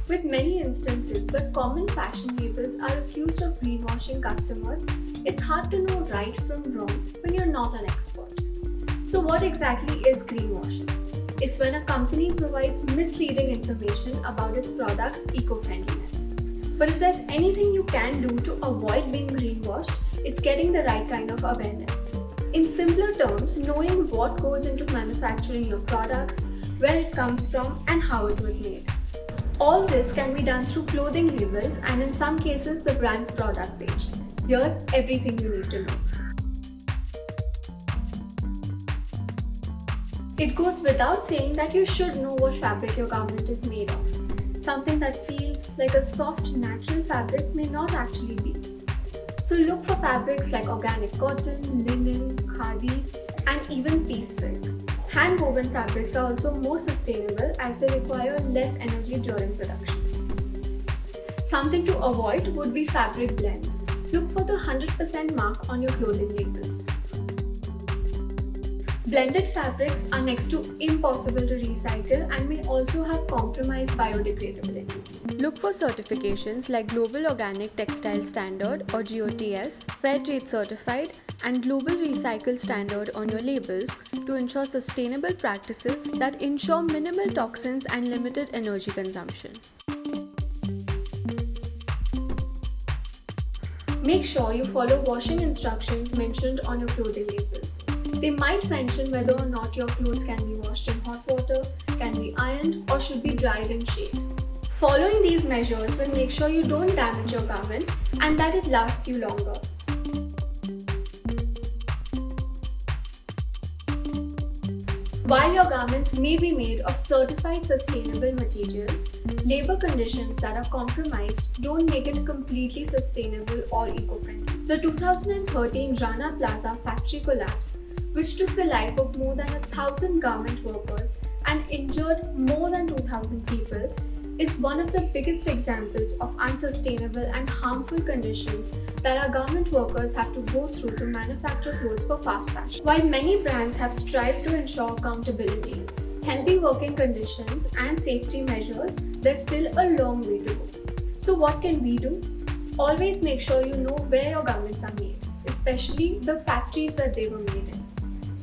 With many instances where common fashion labels are accused of greenwashing customers, it's hard to know right from wrong when you're not an expert. So, what exactly is greenwashing? It's when a company provides misleading information about its product's eco friendliness. But if there's anything you can do to avoid being greenwashed, it's getting the right kind of awareness. In simpler terms, knowing what goes into manufacturing your products, where it comes from, and how it was made. All this can be done through clothing labels and in some cases the brand's product page. Here's everything you need to know. It goes without saying that you should know what fabric your garment is made of. Something that feels like a soft, natural fabric may not actually be. So look for fabrics like organic cotton, linen, khadi, and even piece silk. Hand-woven fabrics are also more sustainable as they require less energy during production. Something to avoid would be fabric blends. Look for the 100% mark on your clothing labels. Blended fabrics are next to impossible to recycle and may also have compromised biodegradability. Look for certifications like Global Organic Textile Standard or GOTS, Fair Trade Certified, and Global Recycle Standard on your labels to ensure sustainable practices that ensure minimal toxins and limited energy consumption. Make sure you follow washing instructions mentioned on your clothing labels. They might mention whether or not your clothes can be washed in hot water, can be ironed, or should be dried in shade. Following these measures will make sure you don't damage your garment and that it lasts you longer. While your garments may be made of certified sustainable materials, labor conditions that are compromised don't make it completely sustainable or eco-friendly. The 2013 Rana Plaza factory collapse, which took the life of more than 1,000 garment workers and injured more than 2,000 people, is one of the biggest examples of unsustainable and harmful conditions that our garment workers have to go through to manufacture clothes for fast fashion. While many brands have strived to ensure accountability, healthy working conditions, and safety measures, there's still a long way to go. So, what can we do? Always make sure you know where your garments are made, especially the factories that they were made in.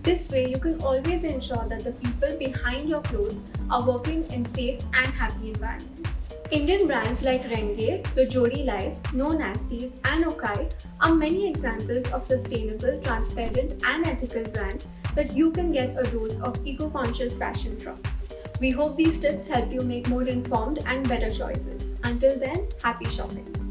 This way, you can always ensure that the people behind your clothes are working in safe and happy environments. Indian brands like Renge, The Jodi Life, No Nasties, and Okai are many examples of sustainable, transparent, and ethical brands that you can get a dose of eco-conscious fashion from. We hope these tips help you make more informed and better choices. Until then, happy shopping!